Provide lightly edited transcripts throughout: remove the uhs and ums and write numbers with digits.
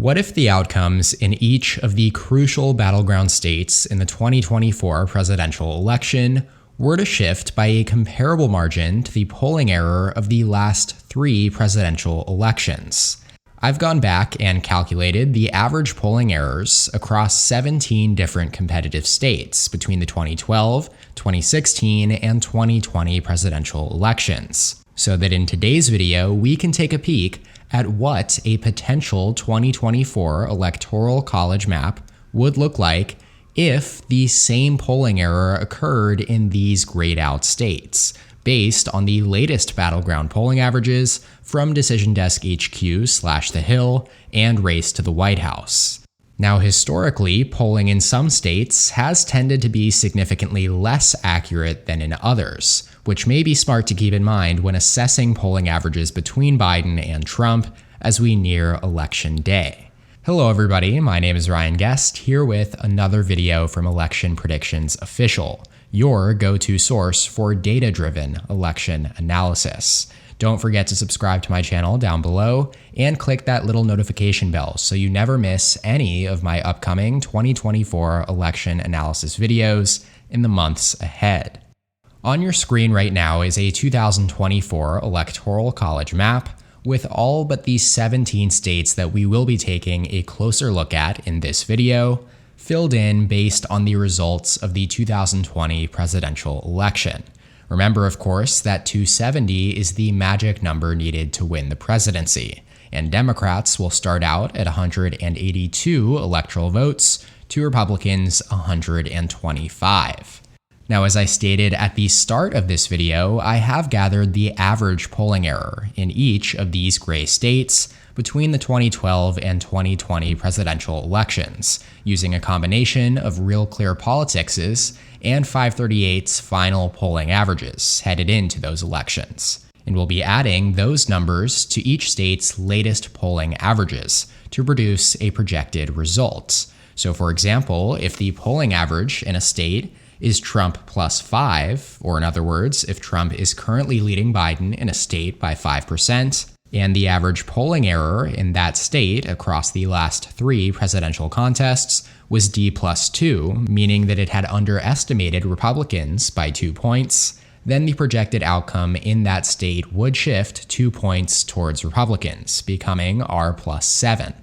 What if the outcomes in each of the crucial battleground states in the 2024 presidential election were to shift by a comparable margin to the polling error of the last 3 presidential elections? I've gone back and calculated the average polling errors across 17 different competitive states between the 2012, 2016, and 2020 presidential elections, so that in today's video we can take a peek at what a potential 2024 electoral college map would look like if the same polling error occurred in these grayed out states, based on the latest battleground polling averages from Decision Desk HQ/The Hill and Race to the White House. Now, historically, polling in some states has tended to be significantly less accurate than in others, which may be smart to keep in mind when assessing polling averages between Biden and Trump as we near Election Day. Hello everybody, my name is Ryan Guest, here with another video from Election Predictions Official, your go-to source for data-driven election analysis. Don't forget to subscribe to my channel down below and click that little notification bell so you never miss any of my upcoming 2024 election analysis videos in the months ahead. On your screen right now is a 2024 electoral college map with all but the 17 states that we will be taking a closer look at in this video, filled in based on the results of the 2020 presidential election. Remember, of course, that 270 is the magic number needed to win the presidency, and Democrats will start out at 182 electoral votes to Republicans 125. Now, as I stated at the start of this video, I have gathered the average polling error in each of these gray states between the 2012 and 2020 presidential elections, using a combination of Real Clear Politics's and 538's final polling averages headed into those elections. And we'll be adding those numbers to each state's latest polling averages to produce a projected result. So for example, if the polling average in a state is Trump plus 5, or in other words, if Trump is currently leading Biden in a state by 5%, and the average polling error in that state across the last 3 presidential contests was D plus 2, meaning that it had underestimated Republicans by 2 points, then the projected outcome in that state would shift 2 points towards Republicans, becoming R plus 7.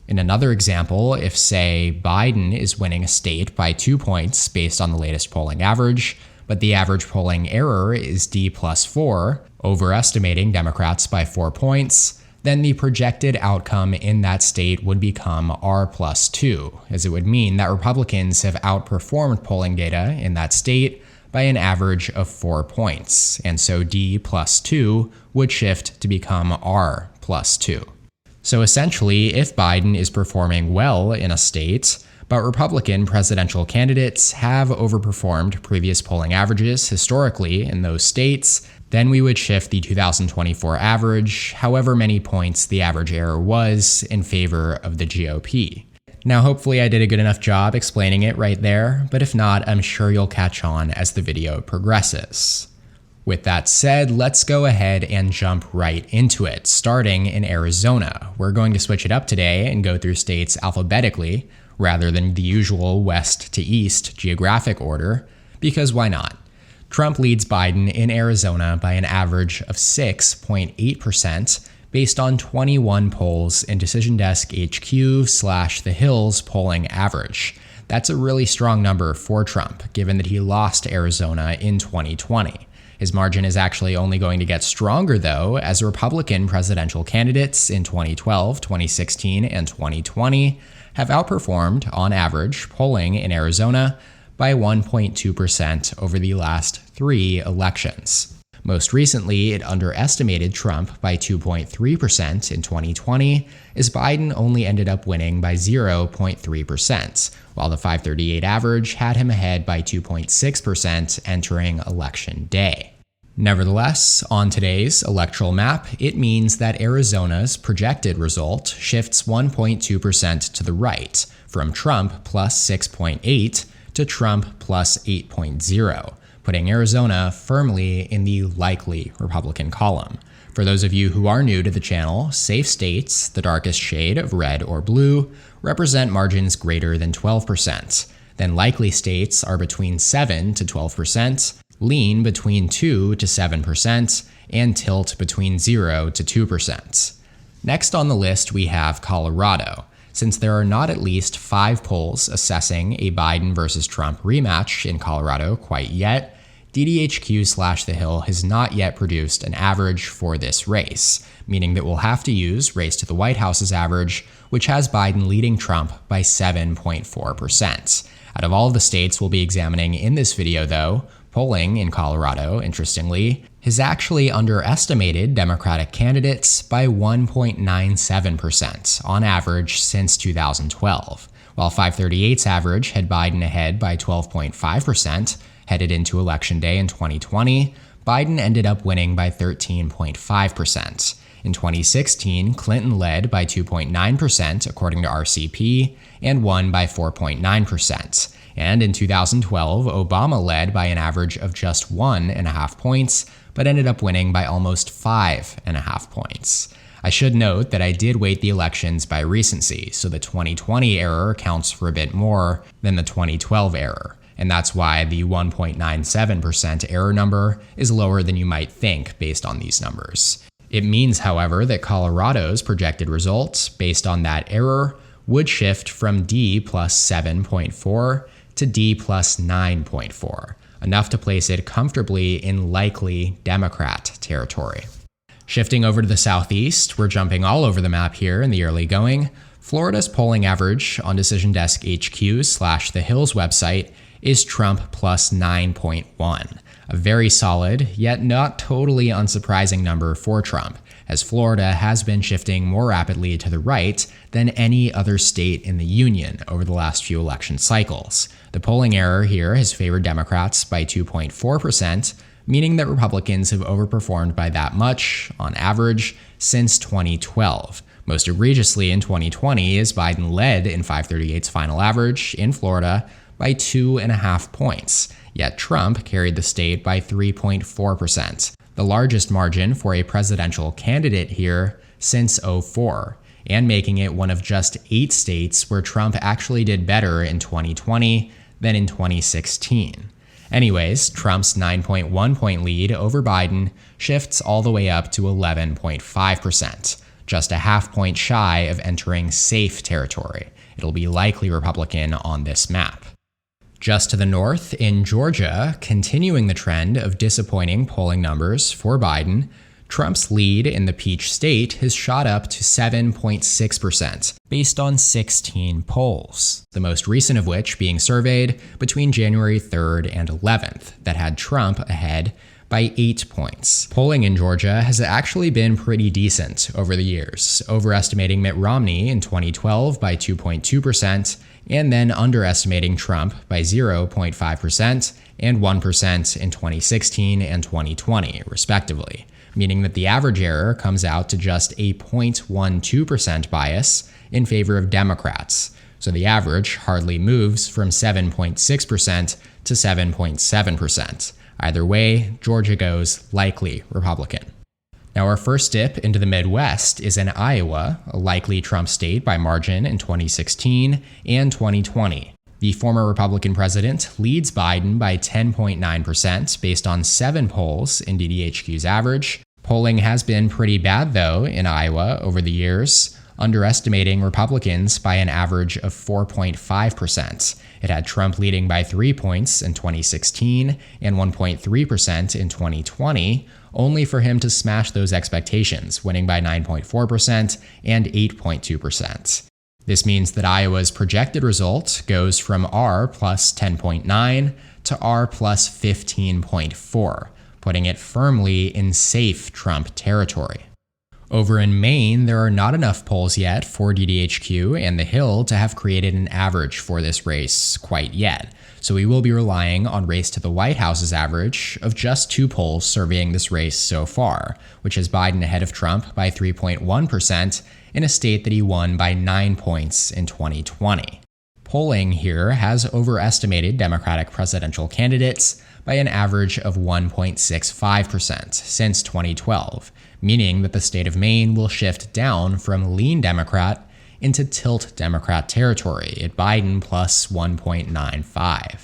In another example, if, say, Biden is winning a state by 2 points based on the latest polling average, but the average polling error is D plus 4, overestimating Democrats by 4 points, then the projected outcome in that state would become R plus 2, as it would mean that Republicans have outperformed polling data in that state by an average of 4 points, and so D plus 2 would shift to become R plus 2. So essentially, if Biden is performing well in a state, but Republican presidential candidates have overperformed previous polling averages historically in those states, then we would shift the 2024 average, however many points the average error was, in favor of the GOP. Now, hopefully I did a good enough job explaining it right there, but if not, I'm sure you'll catch on as the video progresses. With that said, let's go ahead and jump right into it, starting in Arizona. We're going to switch it up today and go through states alphabetically, rather than the usual west to east geographic order, because why not? Trump leads Biden in Arizona by an average of 6.8% based on 21 polls in Decision Desk HQ/The Hill's polling average. That's a really strong number for Trump, given that he lost Arizona in 2020. His margin is actually only going to get stronger, though, as Republican presidential candidates in 2012, 2016, and 2020 have outperformed, on average, polling in Arizona by 1.2% over the last 3 elections. Most recently, it underestimated Trump by 2.3% in 2020, as Biden only ended up winning by 0.3%, while the 538 average had him ahead by 2.6% entering Election Day. Nevertheless, on today's electoral map, it means that Arizona's projected result shifts 1.2% to the right, from Trump plus 6.8 to Trump plus 8.0, putting Arizona firmly in the likely Republican column. For those of you who are new to the channel, safe states, the darkest shade of red or blue, represent margins greater than 12%. Then likely states are between 7 to 12%, lean between 2 to 7%, and tilt between 0 to 2%. Next on the list, we have Colorado. Since there are not at least 5 polls assessing a Biden versus Trump rematch in Colorado quite yet, DDHQ/The Hill has not yet produced an average for this race, meaning that we'll have to use Race to the White House's average, which has Biden leading Trump by 7.4%. Out of all of the states we'll be examining in this video, though, polling in Colorado, interestingly, has actually underestimated Democratic candidates by 1.97% on average since 2012. While 538's average had Biden ahead by 12.5%, headed into Election Day in 2020, Biden ended up winning by 13.5%. In 2016, Clinton led by 2.9% according to RCP and won by 4.9%. And in 2012, Obama led by an average of just 1.5 points, but ended up winning by almost 5.5 points. I should note that I did weight the elections by recency, so the 2020 error counts for a bit more than the 2012 error. And that's why the 1.97% error number is lower than you might think based on these numbers. It means, however, that Colorado's projected results, based on that error, would shift from D plus 7.4 to D plus 9.4, enough to place it comfortably in likely Democrat territory. Shifting over to the southeast, we're jumping all over the map here in the early going. Florida's polling average on Decision Desk HQ/The Hill's website is Trump plus 9.1, a very solid, yet not totally unsurprising number for Trump, as Florida has been shifting more rapidly to the right than any other state in the union over the last few election cycles. The polling error here has favored Democrats by 2.4%, meaning that Republicans have overperformed by that much, on average, since 2012. Most egregiously in 2020, as Biden led in 538's final average in Florida by 2.5 points, yet Trump carried the state by 3.4%, the largest margin for a presidential candidate here since 2004, and making it one of just 8 states where Trump actually did better in 2020 than in 2016. Anyways, Trump's 9.1 point lead over Biden shifts all the way up to 11.5%, just a half point shy of entering safe territory. It'll be likely Republican on this map. Just to the north, in Georgia, continuing the trend of disappointing polling numbers for Biden, Trump's lead in the Peach State has shot up to 7.6%, based on 16 polls, the most recent of which being surveyed between January 3rd and 11th, that had Trump ahead by 8 points. Polling in Georgia has actually been pretty decent over the years, overestimating Mitt Romney in 2012 by 2.2%, and then underestimating Trump by 0.5% and 1% in 2016 and 2020, respectively, meaning that the average error comes out to just a 0.12% bias in favor of Democrats. So the average hardly moves from 7.6% to 7.7%. Either way, Georgia goes likely Republican. Now, our first dip into the Midwest is in Iowa, a likely Trump state by margin in 2016 and 2020. The former Republican president leads Biden by 10.9% based on 7 polls in DDHQ's average. Polling has been pretty bad, though, in Iowa over the years, underestimating Republicans by an average of 4.5%. It had Trump leading by 3 points in 2016 and 1.3% in 2020, only for him to smash those expectations, winning by 9.4% and 8.2%. This means that Iowa's projected result goes from R plus 10.9 to R plus 15.4, putting it firmly in safe Trump territory. Over in Maine, there are not enough polls yet for DDHQ and The Hill to have created an average for this race quite yet, so we will be relying on Race to the White House's average of just 2 polls surveying this race so far, which has Biden ahead of Trump by 3.1% in a state that he won by 9 points in 2020. Polling here has overestimated Democratic presidential candidates by an average of 1.65% since 2012, meaning that the state of Maine will shift down from lean Democrat into tilt Democrat territory at Biden plus 1.95.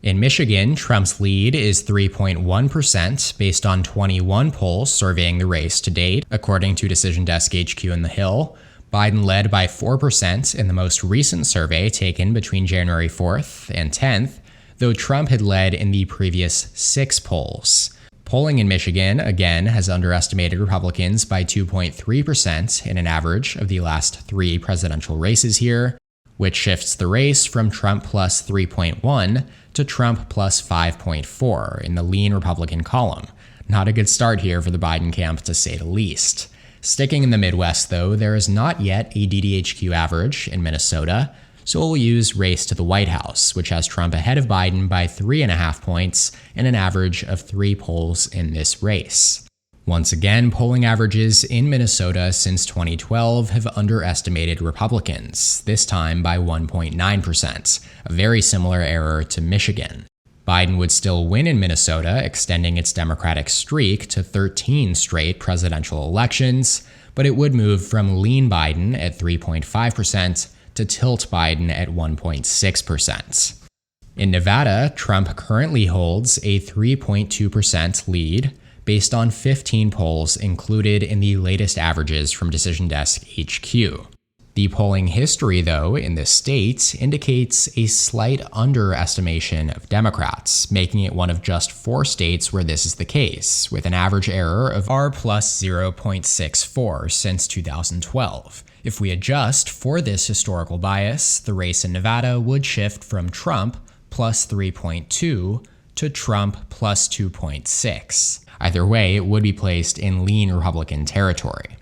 In Michigan, Trump's lead is 3.1% based on 21 polls surveying the race to date, according to Decision Desk HQ in the Hill. Biden led by 4% in the most recent survey taken between January 4th and 10th, though Trump had led in the previous 6 polls. Polling in Michigan, again, has underestimated Republicans by 2.3% in an average of the last 3 presidential races here, which shifts the race from Trump plus 3.1 to Trump plus 5.4 in the lean Republican column. Not a good start here for the Biden camp, to say the least. Sticking in the Midwest, though, there is not yet a DDHQ average in Minnesota, so we'll use race to the White House, which has Trump ahead of Biden by 3.5 points and an average of 3 polls in this race. Once again, polling averages in Minnesota since 2012 have underestimated Republicans, this time by 1.9%, a very similar error to Michigan. Biden would still win in Minnesota, extending its Democratic streak to 13 straight presidential elections, but it would move from lean Biden at 3.5% to tilt Biden at 1.6%. In Nevada, Trump currently holds a 3.2% lead based on 15 polls included in the latest averages from Decision Desk HQ. The polling history, though, in this state indicates a slight underestimation of Democrats, making it one of just 4 states where this is the case, with an average error of R plus 0.64 since 2012. If we adjust for this historical bias, the race in Nevada would shift from Trump plus 3.2 to Trump plus 2.6. Either way, it would be placed in lean Republican territory.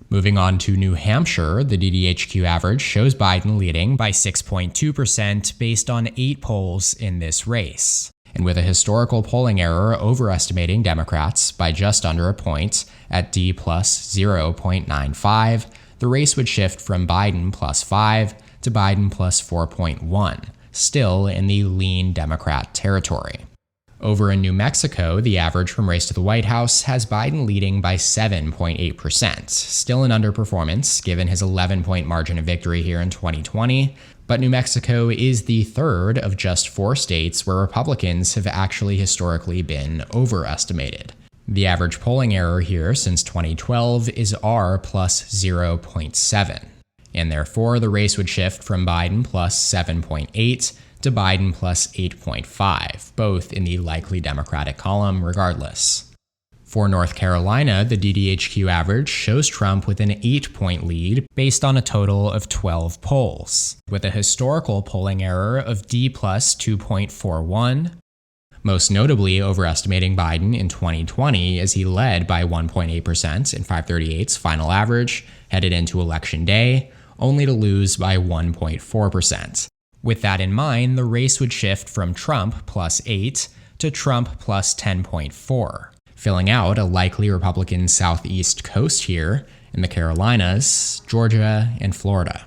Moving on to New Hampshire, the DDHQ average shows Biden leading by 6.2% based on 8 polls in this race. And with a historical polling error overestimating Democrats by just under a point at D plus 0.95, the race would shift from Biden plus 5 to Biden plus 4.1, still in the lean Democrat territory. Over in New Mexico, the average from race to the White House has Biden leading by 7.8%, still an underperformance given his 11-point margin of victory here in 2020, but New Mexico is the third of just 4 states where Republicans have actually historically been overestimated. The average polling error here since 2012 is R plus 0.7, and therefore the race would shift from Biden plus 7.8 to Biden plus 8.5, both in the likely Democratic column regardless. For North Carolina, the DDHQ average shows Trump with an 8-point lead based on a total of 12 polls, with a historical polling error of D plus 2.41, most notably overestimating Biden in 2020 as he led by 1.8% in 538's final average headed into Election Day, only to lose by 1.4%. With that in mind, the race would shift from Trump plus 8 to Trump plus 10.4, filling out a likely Republican southeast coast here in the Carolinas, Georgia, and Florida.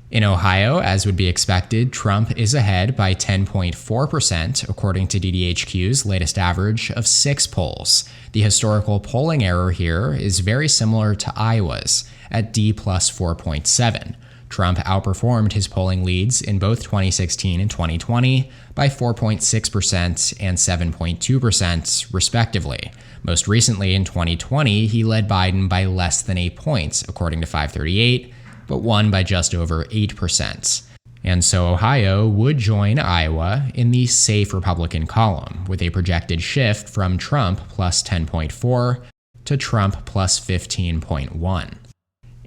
In Ohio, as would be expected, Trump is ahead by 10.4% according to DDHQ's latest average of 6 polls. The historical polling error here is very similar to Iowa's at D plus 4.7. Trump outperformed his polling leads in both 2016 and 2020 by 4.6% and 7.2% respectively. Most recently in 2020, he led Biden by less than 8 points, according to 538, but won by just over 8%. And so Ohio would join Iowa in the safe Republican column, with a projected shift from Trump plus 10.4 to Trump plus 15.1.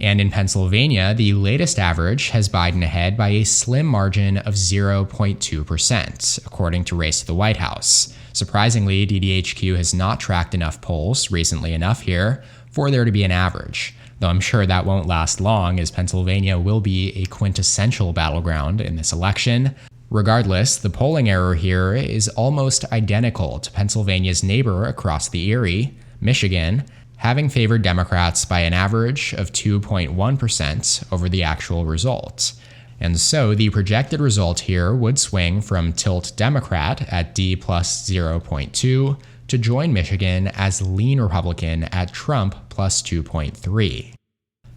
And in Pennsylvania, the latest average has Biden ahead by a slim margin of 0.2%, according to Race to the White House. Surprisingly, DDHQ has not tracked enough polls recently enough here for there to be an average, though I'm sure that won't last long as Pennsylvania will be a quintessential battleground in this election. Regardless, the polling error here is almost identical to Pennsylvania's neighbor across the Erie, Michigan, having favored Democrats by an average of 2.1% over the actual results. And so the projected result here would swing from tilt Democrat at D plus 0.2 to join Michigan as lean Republican at Trump plus 2.3.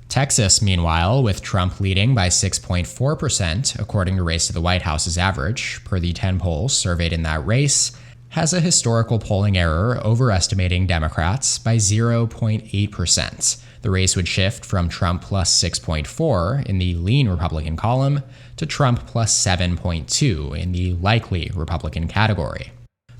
Texas, meanwhile, with Trump leading by 6.4%, according to Race to the White House's average, per the 10 polls surveyed in that race, has a historical polling error overestimating Democrats by 0.8%. The race would shift from Trump plus 6.4 in the lean Republican column to Trump plus 7.2 in the likely Republican category.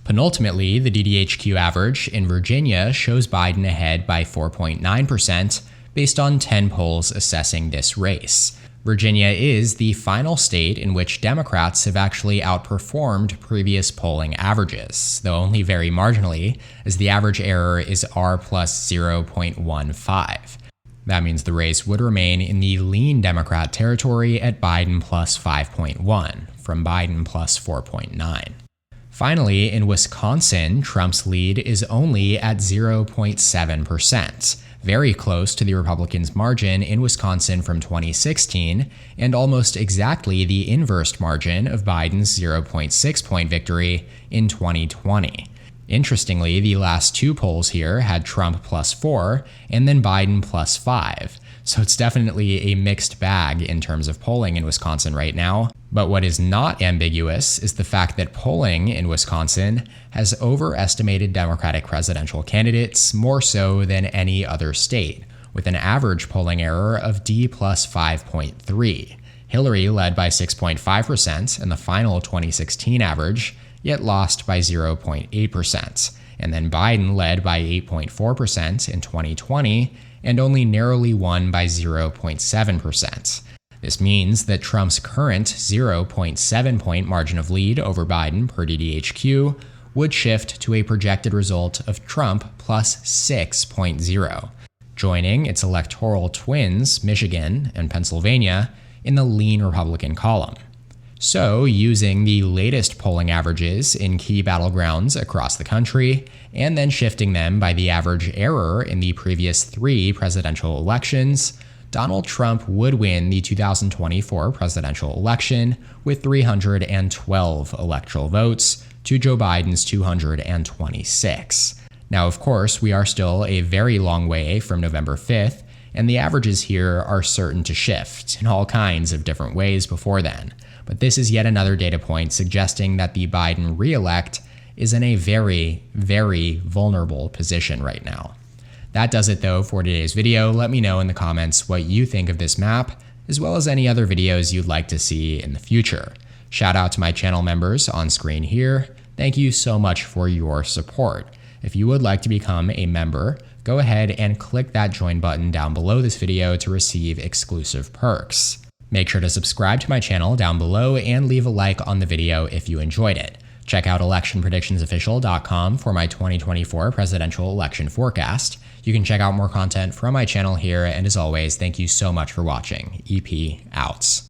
Penultimately, the DDHQ average in Virginia shows Biden ahead by 4.9%, based on 10 polls assessing this race. Virginia is the final state in which Democrats have actually outperformed previous polling averages, though only very marginally, as the average error is R plus 0.15. That means the race would remain in the lean Democrat territory at Biden plus 5.1, from Biden plus 4.9. Finally, in Wisconsin, Trump's lead is only at 0.7%. Very close to the Republicans' margin in Wisconsin from 2016, and almost exactly the inverse margin of Biden's 0.6-point victory in 2020. Interestingly, the last two polls here had Trump plus 4 and then Biden plus 5. So it's definitely a mixed bag in terms of polling in Wisconsin right now. But what is not ambiguous is the fact that polling in Wisconsin has overestimated Democratic presidential candidates more so than any other state, with an average polling error of D plus 5.3. Hillary led by 6.5% in the final 2016 average, yet lost by 0.8%. And then Biden led by 8.4% in 2020, and only narrowly won by 0.7%. This means that Trump's current 0.7-point margin of lead over Biden per DDHQ would shift to a projected result of Trump plus 6.0, joining its electoral twins, Michigan and Pennsylvania, in the lean Republican column. So, using the latest polling averages in key battlegrounds across the country, and then shifting them by the average error in the previous 3 presidential elections, Donald Trump would win the 2024 presidential election with 312 electoral votes to Joe Biden's 226. Now, of course, we are still a very long way from November 5th, and the averages here are certain to shift in all kinds of different ways before then. But this is yet another data point suggesting that the Biden re-elect is in a very, very vulnerable position right now. That does it though for today's video. Let me know in the comments what you think of this map, as well as any other videos you'd like to see in the future. Shout out to my channel members on screen here. Thank you so much for your support. If you would like to become a member, go ahead and click that join button down below this video to receive exclusive perks. Make sure to subscribe to my channel down below and leave a like on the video if you enjoyed it. Check out electionpredictionsofficial.com for my 2024 presidential election forecast. You can check out more content from my channel here, and as always, thank you so much for watching. EP out.